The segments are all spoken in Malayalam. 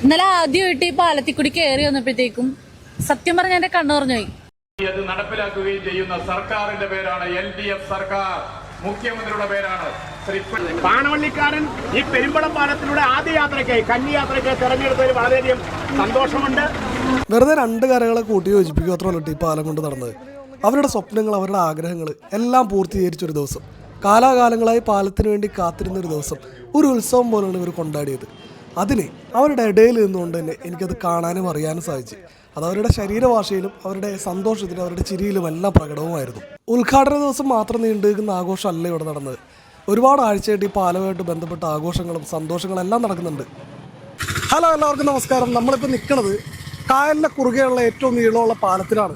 ഇന്നലെ ആദ്യമായിട്ട് ഈ പാലത്തിൽ കൂടി കയറി വന്നപ്പോഴത്തേക്കും സത്യം പറഞ്ഞ എന്റെ കണ്ണു പറഞ്ഞുപോയി. അത് നടപ്പിലാക്കുകയും ചെയ്യുന്ന സർക്കാരിന്റെ പേരാണ് LDF സർക്കാർ. മുഖ്യമന്ത്രിയുടെ പേരാണ് പാണവള്ളിക്കാരൻ. ഈ പെരുമ്പളം പാലത്തിലൂടെ ആദ്യ യാത്രയ്ക്കായി കന്നി യാത്രയ്ക്കായി തെരഞ്ഞെടുത്തതിൽ വളരെയധികം സന്തോഷമുണ്ട്. വെറുതെ രണ്ട് കരകളെ കൂട്ടി യോജിപ്പിക്കുക മാത്രമല്ല ഈ പാലം കൊണ്ട് നടന്നത്. അവരുടെ സ്വപ്നങ്ങൾ, അവരുടെ ആഗ്രഹങ്ങൾ എല്ലാം പൂർത്തീകരിച്ചൊരു ദിവസം, കാലാകാലങ്ങളായി പാലത്തിന് വേണ്ടി കാത്തിരുന്നൊരു ദിവസം, ഒരു ഉത്സവം പോലെയാണ് ഇവർ കൊണ്ടാടിയത്. അതിന് അവരുടെ ഇടയിൽ നിന്നുകൊണ്ട് തന്നെ എനിക്കത് കാണാനും അറിയാനും സാധിച്ചു. അത് അവരുടെ ശരീരഭാഷയിലും അവരുടെ സന്തോഷത്തിലും അവരുടെ ചിരിയിലും എല്ലാം പ്രകടവുമായിരുന്നു. ഉദ്ഘാടന ദിവസം മാത്രം നീണ്ടു നിൽക്കുന്ന ആഘോഷമല്ല ഇവിടെ നടന്നത്. ഒരുപാട് ആഴ്ചയായിട്ട് ഈ പാലവുമായിട്ട് ബന്ധപ്പെട്ട ആഘോഷങ്ങളും സന്തോഷങ്ങളും എല്ലാം നടക്കുന്നുണ്ട്. ഹലോ, എല്ലാവർക്കും നമസ്കാരം. നമ്മളിപ്പോൾ നിൽക്കുന്നത് കായലിൻ്റെ കുറുകെയുള്ള ഏറ്റവും നീളമുള്ള പാലത്തിലാണ്.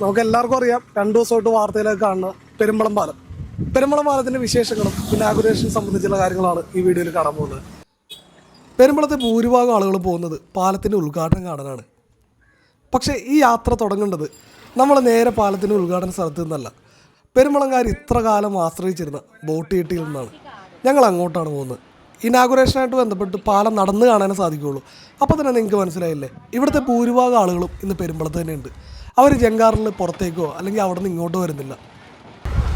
നമുക്ക് എല്ലാവർക്കും അറിയാം, 2 ദിവസമായിട്ട് വാർത്തയിലേക്ക് കാണുന്ന പെരുമ്പളം പാലം. പെരുമ്പളം പാലത്തിൻ്റെ വിശേഷങ്ങളും ഇനാഗുറേഷൻ സംബന്ധിച്ചുള്ള കാര്യങ്ങളാണ് ഈ വീഡിയോയിൽ കാണാൻ പോകുന്നത്. പെരുമ്പളത്തെ ഭൂരിഭാഗം ആളുകൾ പോകുന്നത് പാലത്തിൻ്റെ ഉദ്ഘാടനം കാണാനാണ്. പക്ഷേ ഈ യാത്ര തുടങ്ങേണ്ടത് നമ്മൾ നേരെ പാലത്തിൻ്റെ ഉദ്ഘാടന സ്ഥലത്ത് നിന്നല്ല. പെരുമ്പളംകാർ ഇത്ര കാലം ആശ്രയിച്ചിരുന്ന ബോട്ട് ജെട്ടിയിൽ നിന്നാണ് ഞങ്ങൾ അങ്ങോട്ടാണ് പോകുന്നത്. ഇനാഗുറേഷനായിട്ട് ബന്ധപ്പെട്ട് പാലം നടന്ന് കാണാനേ സാധിക്കുകയുള്ളൂ. അപ്പോൾ തന്നെ നിങ്ങൾക്ക് മനസ്സിലായില്ലേ, ഇവിടുത്തെ ഭൂരിഭാഗം ആളുകളും ഇന്ന് പെരുമ്പളത്ത് തന്നെയുണ്ട്. അവർ ജങ്കാറിൽ പുറത്തേക്കോ അല്ലെങ്കിൽ അവിടെ നിന്ന് ഇങ്ങോട്ടോ വരുന്നില്ല.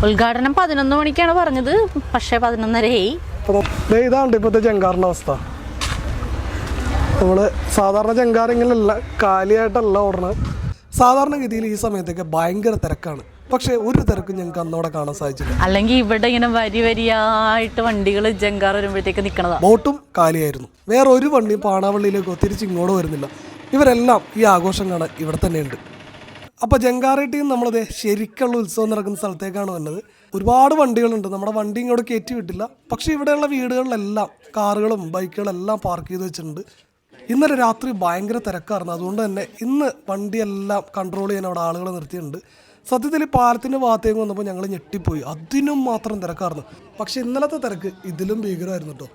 ഉദ്ഘാടനം 11 മണിക്കാണ് പറഞ്ഞത്, പക്ഷേ 11:30 ഇതാണ് ഇപ്പോഴത്തെ ജങ്കാറിൻ്റെ അവസ്ഥ. നമ്മൾ സാധാരണ ജങ്കാറിങ്ങനല്ല, കാലിയായിട്ടല്ല ഓടണത്. സാധാരണഗതിയിൽ ഈ സമയത്തൊക്കെ ഭയങ്കര തിരക്കാണ്. പക്ഷേ ഒരു തിരക്കും ഞങ്ങൾക്ക് അന്നോടെ കാണാൻ സാധിച്ചില്ല. അല്ലെങ്കിൽ ഇവിടെ ഇങ്ങനെ വരിയായിട്ട് വണ്ടികൾ ജങ്കാർ വരുമ്പോഴത്തേക്ക് നിൽക്കണതാ. ബോട്ടും കാലിയായിരുന്നു. വേറെ ഒരു വണ്ടിയും പാണാവള്ളിയിലേക്കോ തിരിച്ച് ഇങ്ങോട്ടോ വരുന്നില്ല. ഇവരെല്ലാം ഈ ആഘോഷം കാണാൻ ഇവിടെ തന്നെയുണ്ട്. അപ്പോൾ ജങ്കാറേട്ടിയിൽ നമ്മളത് ശരിക്കുള്ള ഉത്സവം നടക്കുന്ന സ്ഥലത്തേക്കാണ് വന്നത്. ഒരുപാട് വണ്ടികളുണ്ട്. നമ്മുടെ വണ്ടി ഇങ്ങോട്ട് കയറ്റി വിട്ടില്ല. പക്ഷേ ഇവിടെയുള്ള വീടുകളിലെല്ലാം കാറുകളും ബൈക്കുകളും എല്ലാം പാർക്ക് ചെയ്ത് വെച്ചിട്ടുണ്ട്. ഇന്നലെ രാത്രി ഭയങ്കര തിരക്കായിരുന്നു. അതുകൊണ്ട് തന്നെ ഇന്ന് വണ്ടിയെല്ലാം കൺട്രോൾ ചെയ്യാൻ അവിടെ ആളുകൾ നിർത്തിയിട്ടുണ്ട്. സത്യത്തിൽ പാലത്തിൻ്റെ ഭാഗത്തേക്ക് വന്നപ്പോൾ ഞങ്ങൾ ഞെട്ടിപ്പോയി. അതിനും മാത്രം തിരക്കായിരുന്നു. പക്ഷേ ഇന്നലത്തെ തിരക്ക് ഇതിലും ഭീകരമായിരുന്നു കേട്ടോ.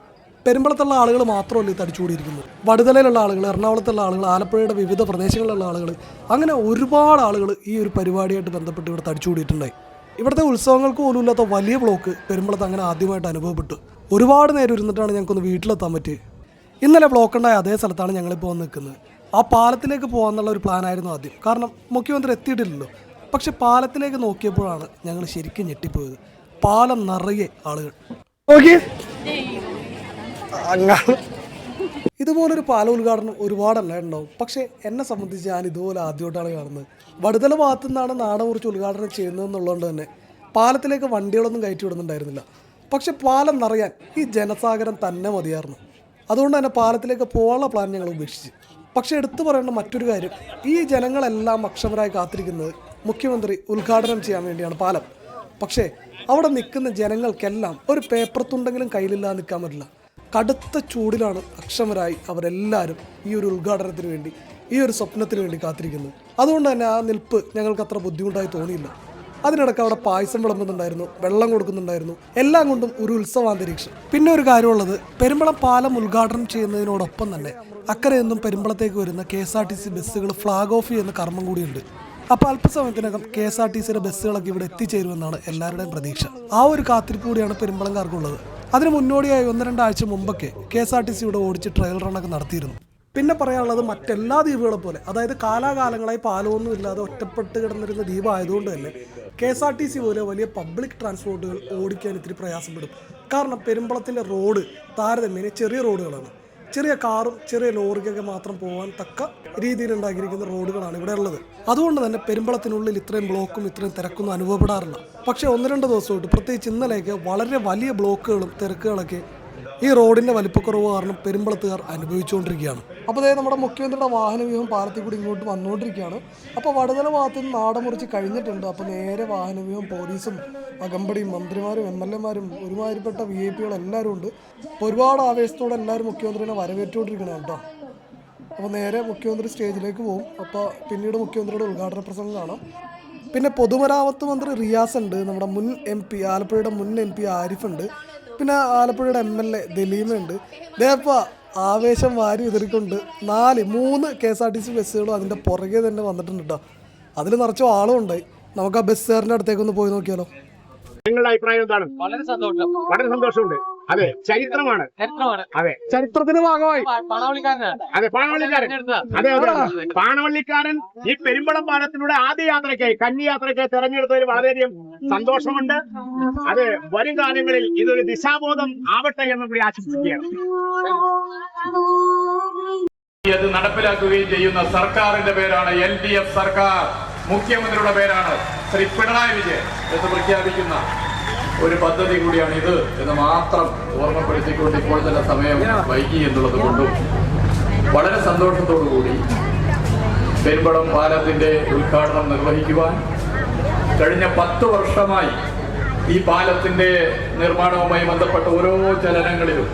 പെരുമ്പളത്തുള്ള ആളുകൾ മാത്രമല്ല ഈ തടിച്ചുകൂടിയിരിക്കുന്നത്. വടുതലയിലുള്ള ആളുകൾ, എറണാകുളത്തുള്ള ആളുകൾ, ആലപ്പുഴയുടെ വിവിധ പ്രദേശങ്ങളിലുള്ള ആളുകൾ, അങ്ങനെ ഒരുപാട് ആളുകൾ ഈ ഒരു പരിപാടിയായിട്ട് ബന്ധപ്പെട്ട് ഇവിടെ തടിച്ചുകൂടിയിട്ടുണ്ടായി. ഇവിടുത്തെ ഉത്സവങ്ങൾക്ക് പോലും ഇല്ലാത്ത വലിയ ബ്ലോക്ക് പെരുമ്പളത്ത് അങ്ങനെ ആദ്യമായിട്ട് അനുഭവപ്പെട്ടു. ഒരുപാട് നേരം ഇരുന്നിട്ടാണ് ഞങ്ങൾക്കൊന്ന് വീട്ടിലെത്താൻ പറ്റിയത്. ഇന്നലെ ബ്ലോക്ക് ഉണ്ടായ അതേ സ്ഥലത്താണ് ഞങ്ങളിപ്പോൾ വന്ന് നിൽക്കുന്നത്. ആ പാലത്തിലേക്ക് പോകാമെന്നുള്ള ഒരു പ്ലാനായിരുന്നു ആദ്യം. കാരണം മുഖ്യമന്ത്രി എത്തിയിട്ടില്ലല്ലോ. പക്ഷെ പാലത്തിലേക്ക് നോക്കിയപ്പോഴാണ് ഞങ്ങൾ ശരിക്കും ഞെട്ടിപ്പോയത്. പാലം നിറയെ ആളുകൾ. ഇതുപോലൊരു പാല ഉദ്ഘാടനം ഒരുപാടല്ല ഉണ്ടാവും. പക്ഷേ എന്നെ സംബന്ധിച്ച് ഞാൻ ഇതുപോലെ ആദ്യമായിട്ടാണ് കാണുന്നത്. വടുതല ഭാഗത്തു നിന്നാണ് നാടൻ മുറിച്ച് ഉദ്ഘാടനം ചെയ്യുന്നതെന്നുള്ളതുകൊണ്ട് തന്നെ പാലത്തിലേക്ക് വണ്ടികളൊന്നും കയറ്റി വിടുന്നുണ്ടായിരുന്നില്ല. പക്ഷെ പാലം നിറയാൻ ഈ ജനസാഗരം തന്നെ മതിയായിരുന്നു. അതുകൊണ്ട് തന്നെ പാലത്തിലേക്ക് പോകാനുള്ള പ്ലാൻ ഞങ്ങൾ ഉപേക്ഷിച്ച്. പക്ഷേ എടുത്തു പറയേണ്ട മറ്റൊരു കാര്യം, ഈ ജനങ്ങളെല്ലാം അക്ഷമരായി കാത്തിരിക്കുന്നത് മുഖ്യമന്ത്രി ഉദ്ഘാടനം ചെയ്യാൻ വേണ്ടിയാണ് പാലം. പക്ഷേ അവിടെ നിൽക്കുന്ന ജനങ്ങൾക്കെല്ലാം ഒരു പേപ്പർ തുണ്ടെങ്കിലും കയ്യിലില്ലാതെ നിൽക്കാൻ പറ്റില്ല. കടുത്ത ചൂടിലാണ് അക്ഷമരായി അവരെല്ലാവരും ഈ ഒരു ഉദ്ഘാടനത്തിന് വേണ്ടി, ഈ ഒരു സ്വപ്നത്തിന് വേണ്ടി കാത്തിരിക്കുന്നത്. അതുകൊണ്ട് തന്നെ ആ നിൽപ്പ് ഞങ്ങൾക്ക് അത്ര ബുദ്ധിമുട്ടായി തോന്നിയില്ല. അതിനിടയ്ക്ക് അവിടെ പായസം വിളമ്പുന്നുണ്ടായിരുന്നു, വെള്ളം കൊടുക്കുന്നുണ്ടായിരുന്നു. എല്ലാം കൊണ്ടും ഒരു ഉത്സവാന്തരീക്ഷം. പിന്നെ ഒരു കാര്യമുള്ളത്, പെരുമ്പളം പാലം ഉദ്ഘാടനം ചെയ്യുന്നതിനോടൊപ്പം തന്നെ അക്കരെ നിന്നും പെരുമ്പളത്തേക്ക് വരുന്ന KSRTC ബസ്സുകൾ ഫ്ലാഗ് ഓഫ് ചെയ്യുന്ന കർമ്മം കൂടിയുണ്ട്. അപ്പോൾ അല്പസമയത്തിനകം KSRTCയുടെ ബസ്സുകളൊക്കെ ഇവിടെ എത്തിച്ചേരുമെന്നാണ് എല്ലാവരുടെയും പ്രതീക്ഷ. ആ ഒരു കാത്തിരിപ്പ് കൂടിയാണ് പെരുമ്പളംകാർക്കുള്ളത്. അതിന് മുന്നോടിയായി 1-2 ആഴ്ച മുമ്പൊക്കെ KSRTC ഇവിടെ ഓടിച്ച് ട്രയൽ റണ്ണൊക്കെ നടത്തിയിരുന്നു. പിന്നെ പറയാനുള്ളത്, മറ്റെല്ലാ ദ്വീപുകളെ പോലെ, അതായത് കാലാകാലങ്ങളായി പാലമൊന്നും ഇല്ലാതെ ഒറ്റപ്പെട്ട് കിടന്നിരുന്ന ദ്വീപ് ആയതുകൊണ്ട് തന്നെ KSRTC പോലെ വലിയ പബ്ലിക് ട്രാൻസ്പോർട്ടുകൾ ഓടിക്കാൻ ഇത്തിരി പ്രയാസപ്പെടും. കാരണം പെരുമ്പളത്തിൻ്റെ റോഡ് താരതമ്യേന ചെറിയ റോഡുകളാണ്. ചെറിയ കാറും ചെറിയ ലോറിക്കൊക്കെ മാത്രം പോകാൻ തക്ക രീതിയിൽ ഉണ്ടാക്കിയിരിക്കുന്ന റോഡുകളാണ് ഇവിടെ ഉള്ളത്. അതുകൊണ്ട് തന്നെ പെരുമ്പളത്തിനുള്ളിൽ ഇത്രയും ബ്ലോക്കും ഇത്രയും തിരക്കൊന്നും അനുഭവപ്പെടാറില്ല. പക്ഷേ 1-2 ദിവസമായിട്ട്, പ്രത്യേകിച്ച് ഇന്നലെയൊക്കെ വളരെ വലിയ ബ്ലോക്കുകളും തിരക്കുകളൊക്കെ ഈ റോഡിൻ്റെ വലിപ്പക്കുറവ് കാരണം പെരുമ്പളത്തുകാർ അനുഭവിച്ചുകൊണ്ടിരിക്കുകയാണ്. അപ്പോൾ അതായത് നമ്മുടെ മുഖ്യമന്ത്രിയുടെ വാഹനവ്യൂഹം പാലത്തിൽ കൂടി ഇങ്ങോട്ട് വന്നുകൊണ്ടിരിക്കുകയാണ്. അപ്പോൾ വടുതല ഭാഗത്ത് നിന്ന് നാടൻ മുറിച്ച് കഴിഞ്ഞിട്ടുണ്ട്. അപ്പോൾ നേരെ വാഹനവ്യൂഹം പോലീസും അകമ്പടിയും മന്ത്രിമാരും MLA മാരും ഒരുമാതിരിപ്പെട്ട VIP എല്ലാവരും ഉണ്ട്. അപ്പോൾ ഒരുപാട് ആവേശത്തോടെ എല്ലാവരും മുഖ്യമന്ത്രിനെ വരവേറ്റുകൊണ്ടിരിക്കണം കേട്ടോ. അപ്പോൾ നേരെ മുഖ്യമന്ത്രി സ്റ്റേജിലേക്ക് പോകും. അപ്പോൾ പിന്നീട് മുഖ്യമന്ത്രിയുടെ ഉദ്ഘാടന പ്രസംഗം കാണാം. പിന്നെ പൊതുമരാമത്ത് മന്ത്രി റിയാസ് ഉണ്ട്, നമ്മുടെ മുൻ MP ആലപ്പുഴയുടെ മുൻ MP ആരിഫ് ഉണ്ട്, പിന്നെ ആലപ്പുഴയുടെ MLA ദലീമുണ്ട്. ദേപ്പ ആവേശം വാരി വിതറിക്കൊണ്ട് 3 KSRTC ബസ്സുകളും അതിൻ്റെ പുറകെ തന്നെ വന്നിട്ടുണ്ട് കേട്ടോ. അതിൽ നിറച്ച ആളും ഉണ്ടായി. നമുക്ക് ആ ബസ്സുകാരൻ്റെ അടുത്തേക്കൊന്ന് പോയി നോക്കിയാലോ. നിങ്ങളുടെ അഭിപ്രായം എന്താണ്? വളരെ സന്തോഷമുണ്ട്. അതെ, ചരിത്രമാണ്. അതെ, ചരിത്രത്തിന്റെ ഭാഗമായി അതെ, പാണവള്ളിക്കാരൻ. അതെ അതെ, പാണവള്ളിക്കാരൻ ഈ പെരുമ്പളം പാലത്തിലൂടെ ആദ്യ യാത്രയ്ക്കായി കന്നി യാത്രയ്ക്കായി തെരഞ്ഞെടുത്തതിൽ വളരെയധികം സന്തോഷമുണ്ട്. അത് വരും കാലങ്ങളിൽ ഇതൊരു ദിശാബോധം ആവട്ടെ എന്ന് കൂടി ആശംസിക്കുകയാണ്. അത് നടപ്പിലാക്കുകയും ചെയ്യുന്ന സർക്കാരിന്റെ പേരാണ് LDF സർക്കാർ. മുഖ്യമന്ത്രിയുടെ പേരാണ് ശ്രീ പിണറായി വിജയൻ എന്ന് പ്രഖ്യാപിക്കുന്ന ഒരു പദ്ധതി കൂടിയാണ് ഇത് എന്ന് മാത്രം ഓർമ്മപ്പെടുത്തിക്കൊണ്ട് ഇപ്പോൾ തന്നെ സമയം വൈകി എന്നുള്ളത് കൊണ്ടും വളരെ സന്തോഷത്തോടുകൂടി പെരുമ്പളം പാലത്തിന്റെ ഉദ്ഘാടനം നിർവഹിക്കുവാൻ കഴിഞ്ഞ 10 വർഷമായി ഈ പാലത്തിന്റെ നിർമ്മാണവുമായി ബന്ധപ്പെട്ട ഓരോ ചലനങ്ങളിലും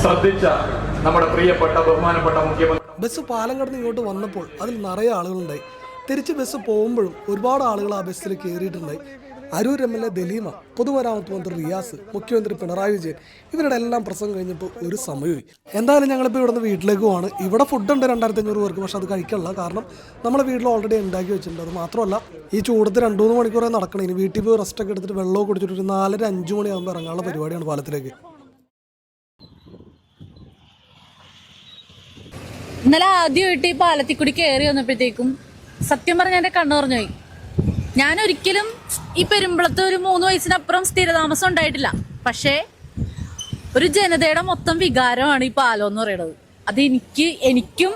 ശ്രദ്ധിച്ച നമ്മുടെ പ്രിയപ്പെട്ട ബഹുമാനപ്പെട്ട മുഖ്യമന്ത്രി. ബസ് പാലം കടന്ന് ഇങ്ങോട്ട് വന്നപ്പോൾ അതിൽ നിറയെ ആളുകളുണ്ടായി. തിരിച്ച് ബസ് പോകുമ്പോഴും ഒരുപാട് ആളുകൾ ആ ബസ്സിൽ കയറിയിട്ടുണ്ടായി. അരൂർ MLA ദലീമ, പൊതുമരാമത്ത് മന്ത്രി റിയാസ്, മുഖ്യമന്ത്രി പിണറായി വിജയൻ, ഇവരുടെ എല്ലാം പ്രസംഗം കഴിഞ്ഞപ്പോൾ ഒരു സമയമായി. എന്തായാലും ഞങ്ങളിപ്പോൾ ഇവിടെ നിന്ന് വീട്ടിലേക്ക് പോവാണ്. ഇവിടെ ഫുഡുണ്ട് 2500 പേർക്ക്, പക്ഷെ അത് കഴിക്കാനുള്ള കാരണം നമ്മളെ വീട്ടിൽ ഓൾറെഡി ഉണ്ടാക്കി വെച്ചിട്ടുണ്ട്. അത് മാത്രമല്ല ഈ ചൂടത്ത് 2-3 മണിക്കൂറേ നടക്കണം. ഇനി വീട്ടിൽ പോയി റെസ്റ്റൊക്കെ എടുത്തിട്ട് വെള്ളമൊക്കെ കുടിച്ചിട്ട് ഒരു 4-5 മണിയാകുമ്പോൾ ഇറങ്ങാനുള്ള പരിപാടിയാണ് പാലത്തിലേക്ക്. ഇന്നലെ ആദ്യമായിട്ട് ഈ പാലത്തിൽ കൂടി കയറി വന്നപ്പോഴത്തേക്കും സത്യം പറഞ്ഞാൽ എന്റെ കണ്ണു പറഞ്ഞുപോയി. ഞാൻ ഒരിക്കലും ഈ പെരുമ്പളത്ത് ഒരു 3 വയസ്സിനപ്പുറം സ്ഥിരതാമസം ഉണ്ടായിട്ടില്ല. പക്ഷേ ഒരു ജനതയുടെ മൊത്തം വികാരമാണ് ഈ പാലം എന്ന് പറയുന്നത്. അത് എനിക്കും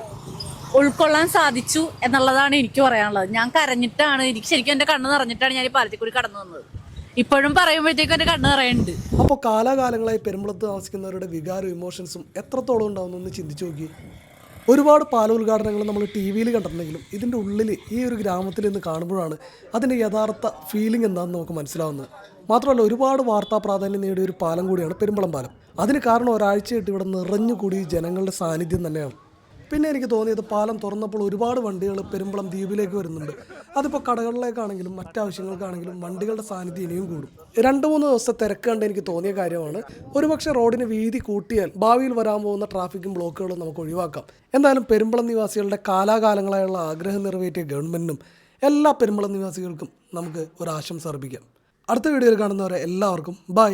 ഉൾക്കൊള്ളാൻ സാധിച്ചു എന്നുള്ളതാണ് എനിക്ക് പറയാനുള്ളത്. ഞാൻ കരഞ്ഞിട്ടാണ്, എനിക്ക് ശരിക്കും എന്റെ കണ്ണ് നിറഞ്ഞിട്ടാണ് ഞാൻ ഈ പാലത്തിൽ കൂടി കടന്നു വന്നത്. ഇപ്പോഴും പറയുമ്പോഴത്തേക്കും എന്റെ കണ്ണ് നിറയുന്നുണ്ട്. അപ്പോൾ കാലാകാലങ്ങളായി പെരുമ്പളത്ത് താമസിക്കുന്നവരുടെ വികാരവും ഇമോഷൻസും എത്രത്തോളം ഉണ്ടാവുമെന്നൊന്ന് ചിന്തിച്ചു നോക്കി. ഒരുപാട് പാല ഉദ്ഘാടനങ്ങൾ നമ്മൾ TV കണ്ടിട്ടുണ്ടെങ്കിലും ഇതിൻ്റെ ഉള്ളിൽ ഈ ഒരു ഗ്രാമത്തിൽ നിന്ന് കാണുമ്പോഴാണ് അതിൻ്റെ യഥാർത്ഥ ഫീലിംഗ് എന്താണെന്ന് നമുക്ക് മനസ്സിലാവുന്നത്. മാത്രമല്ല ഒരുപാട് വാർത്താ പ്രാധാന്യം നേടിയ ഒരു പാലം കൂടിയാണ് പെരുമ്പളം പാലം. അതിന് കാരണം ഒരാഴ്ചയായിട്ട് ഇവിടെ നിറഞ്ഞുകൂടി ജനങ്ങളുടെ സാന്നിധ്യം തന്നെയാണ്. പിന്നെ എനിക്ക് തോന്നിയത് പാലം തുറന്നപ്പോൾ ഒരുപാട് വണ്ടികൾ പെരുമ്പളം ദ്വീപിലേക്ക് വരുന്നുണ്ട്. അതിപ്പോൾ കടകളിലേക്കാണെങ്കിലും മറ്റാവശ്യങ്ങൾക്കാണെങ്കിലും വണ്ടികളുടെ സാന്നിധ്യം ഇനിയും കൂടും. 2-3 ദിവസത്തെ തിരക്ക് കണ്ട് എനിക്ക് തോന്നിയ കാര്യമാണ്. ഒരുപക്ഷെ റോഡിന് വീതി കൂട്ടിയാൽ ഭാവിയിൽ വരാൻ പോകുന്ന ട്രാഫിക്കും ബ്ലോക്കുകളും നമുക്ക് ഒഴിവാക്കാം. എന്തായാലും പെരുമ്പളം നിവാസികളുടെ കാലാകാലങ്ങളായുള്ള ആഗ്രഹം നിറവേറ്റിയ ഗവൺമെൻറ്റിനും എല്ലാ പെരുമ്പളം നിവാസികൾക്കും നമുക്ക് ഒരു ആശംസ അർപ്പിക്കാം. അടുത്ത വീഡിയോയിൽ കാണുന്നവരെ എല്ലാവർക്കും ബൈ.